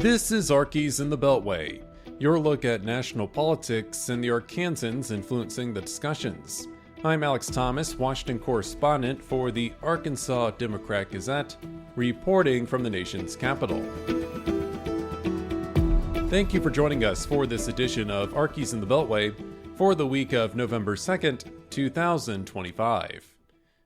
This is Arkies in the Beltway, your look at national politics and the Arkansans influencing the discussions. I'm Alex Thomas, Washington correspondent for the Arkansas Democrat-Gazette, reporting from the nation's capital. Thank you for joining us for this edition of Arkies in the Beltway for the week of November 2nd, 2025.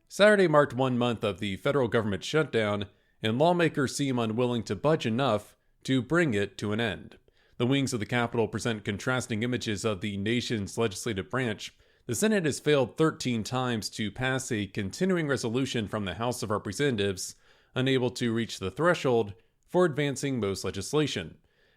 Saturday marked 1 month of the federal government shutdown, and lawmakers seem unwilling to budge enough to bring it to an end. The wings of the Capitol present contrasting images of the nation's legislative branch. The Senate has failed 13 times to pass a continuing resolution from the House of Representatives, unable to reach the threshold for advancing most legislation.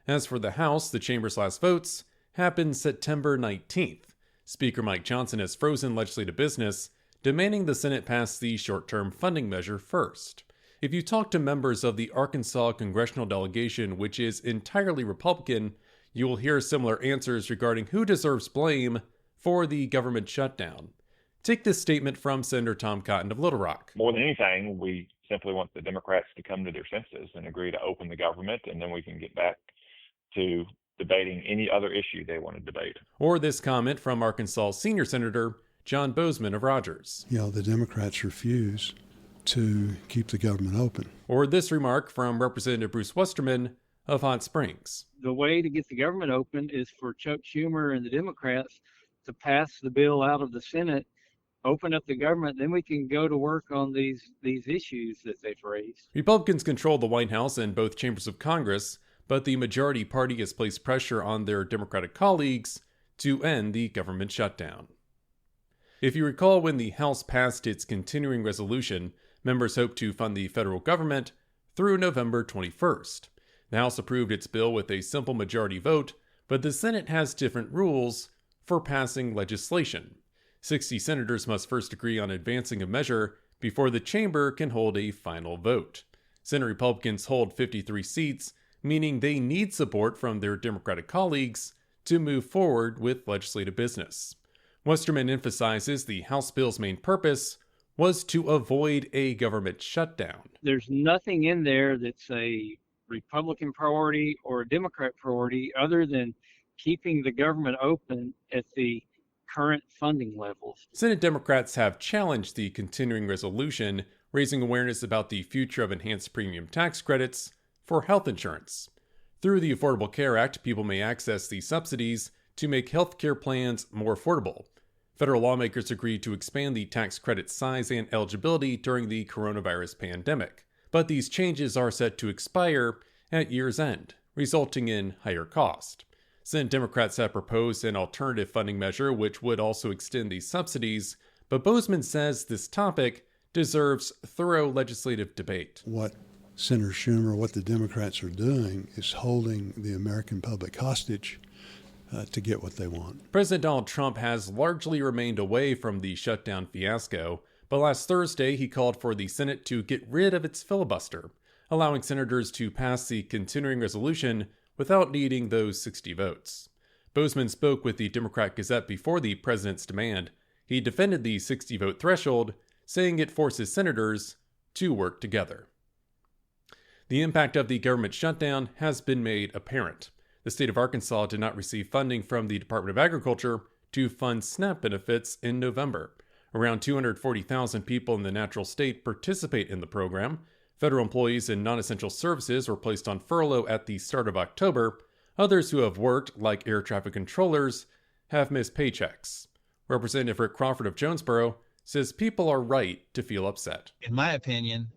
As for the House, the chamber's last votes happened September 19th. Speaker Mike Johnson has frozen legislative business, demanding the Senate pass the short-term funding measure first. If you talk to members of the Arkansas congressional delegation, which is entirely Republican, you will hear similar answers regarding who deserves blame for the government shutdown. Take this statement from Senator Tom Cotton of Little Rock. More than anything, we simply want the Democrats to come to their senses and agree to open the government, and then we can get back to debating any other issue they want to debate. Or this comment from Arkansas senior Senator John Bozeman of Rogers. The Democrats refuse to keep the government open. Or this remark from Representative Bruce Westerman of Hot Springs. The way to get the government open is for Chuck Schumer and the Democrats to pass the bill out of the Senate, open up the government, then we can go to work on these issues that they've raised. Republicans control the White House and both chambers of Congress, but the majority party has placed pressure on their Democratic colleagues to end the government shutdown. If you recall, when the House passed its continuing resolution, members hoped to fund the federal government through November 21st. The House approved its bill with a simple majority vote, but the Senate has different rules for passing legislation. 60 senators must first agree on advancing a measure before the chamber can hold a final vote. Senate Republicans hold 53 seats, meaning they need support from their Democratic colleagues to move forward with legislative business. Westerman emphasizes the House bill's main purpose was to avoid a government shutdown. There's nothing in there that's a Republican priority or a Democrat priority other than keeping the government open at the current funding levels. Senate Democrats have challenged the continuing resolution, raising awareness about the future of enhanced premium tax credits for health insurance. Through the Affordable Care Act, people may access these subsidies to make health care plans more affordable. Federal lawmakers agreed to expand the tax credit size and eligibility during the coronavirus pandemic, but these changes are set to expire at year's end, resulting in higher cost. Senate Democrats have proposed an alternative funding measure which would also extend these subsidies, but Bozeman says this topic deserves thorough legislative debate. What Senator Schumer, what the Democrats are doing is holding the American public hostage to get what they want. President Donald Trump has largely remained away from the shutdown fiasco, but last Thursday he called for the Senate to get rid of its filibuster, allowing senators to pass the continuing resolution without needing those 60 votes. Bozeman spoke with the Democrat-Gazette before the president's demand. He defended the 60-vote threshold, saying it forces senators to work together. The impact of the government shutdown has been made apparent. The state of Arkansas did not receive funding from the Department of Agriculture to fund SNAP benefits in November. Around 240,000 people in the natural state participate in the program. Federal employees in non-essential services were placed on furlough at the start of October. Others who have worked, like air traffic controllers, have missed paychecks. Representative Rick Crawford of Jonesboro says people are right to feel upset. In my opinion,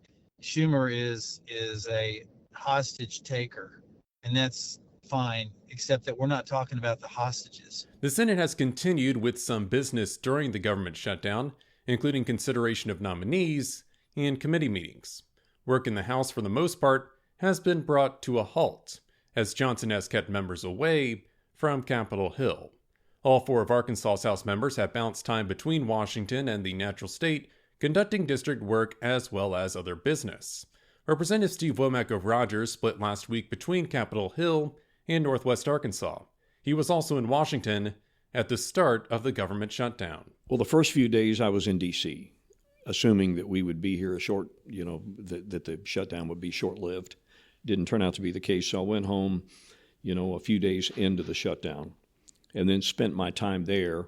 Schumer is a hostage taker, and that's fine, except that we're not talking about the hostages. The Senate has continued with some business during the government shutdown, including consideration of nominees and committee meetings. Work in the House, for the most part, has been brought to a halt, as Johnson has kept members away from Capitol Hill. All 4 of Arkansas's House members have bounced time between Washington and the natural state, conducting district work as well as other business. Representative Steve Womack of Rogers split last week between Capitol Hill and Northwest Arkansas. He was also in Washington at the start of the government shutdown. Well, the first few days I was in D.C., assuming that we would be here that the shutdown would be short-lived. Didn't turn out to be the case, so I went home, a few days into the shutdown, and then spent my time there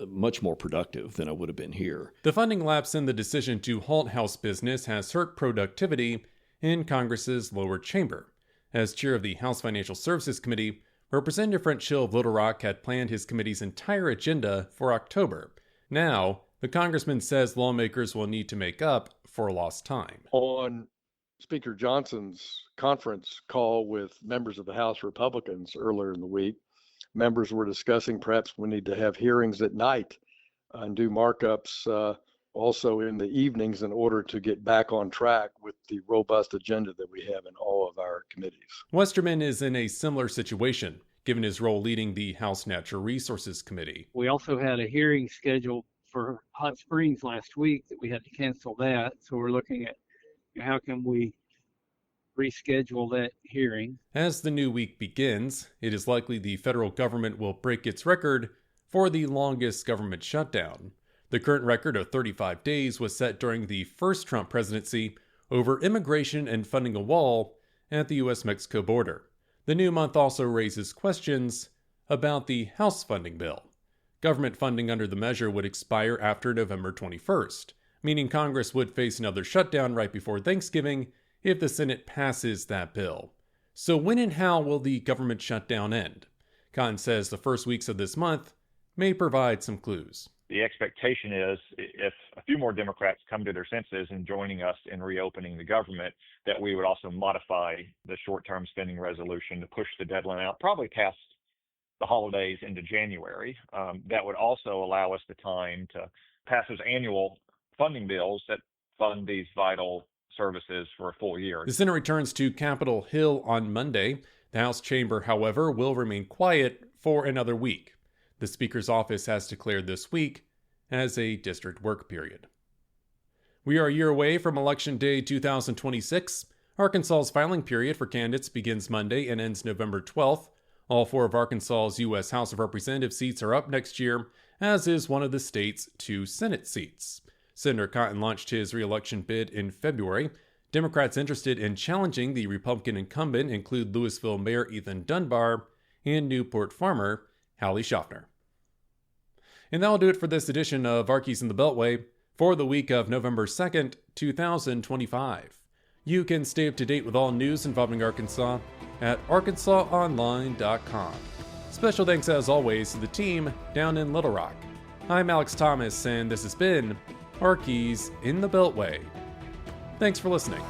much more productive than I would have been here. The funding lapse in the decision to halt House business has hurt productivity in Congress's lower chamber. As chair of the House Financial Services Committee, Representative French Hill of Little Rock had planned his committee's entire agenda for October. Now, the congressman says lawmakers will need to make up for lost time. On Speaker Johnson's conference call with members of the House Republicans earlier in the week, members were discussing perhaps we need to have hearings at night and do markups also in the evenings in order to get back on track with the robust agenda that we have in all of our committees. Westerman is in a similar situation, given his role leading the House Natural Resources Committee. We also had a hearing scheduled for Hot Springs last week that we had to cancel that. So we're looking at how can we reschedule that hearing. As the new week begins, it is likely the federal government will break its record for the longest government shutdown. The current record of 35 days was set during the first Trump presidency over immigration and funding a wall at the U.S.-Mexico border. The new month also raises questions about the House funding bill. Government funding under the measure would expire after November 21st, meaning Congress would face another shutdown right before Thanksgiving if the Senate passes that bill. So when and how will the government shutdown end? Cotton says the first weeks of this month may provide some clues. The expectation is if a few more Democrats come to their senses in joining us in reopening the government, that we would also modify the short-term spending resolution to push the deadline out, probably past the holidays into January. That would also allow us the time to pass those annual funding bills that fund these vital services for a full year. The Senate returns to Capitol Hill on Monday. The House chamber, however, will remain quiet for another week. The Speaker's office has declared this week as a district work period. We are a year away from Election Day 2026. Arkansas's filing period for candidates begins Monday and ends November 12th. All 4 of Arkansas's U.S. House of Representatives seats are up next year, as is one of the state's 2 Senate seats. Senator Cotton launched his re-election bid in February. Democrats interested in challenging the Republican incumbent include Louisville Mayor Ethan Dunbar and Newport farmer Hallie Schaffner. And that'll do it for this edition of Arkies in the Beltway for the week of November 2nd, 2025. You can stay up to date with all news involving Arkansas at arkansasonline.com. Special thanks as always to the team down in Little Rock. I'm Alex Thomas, and this has been Arkies in the Beltway. Thanks for listening.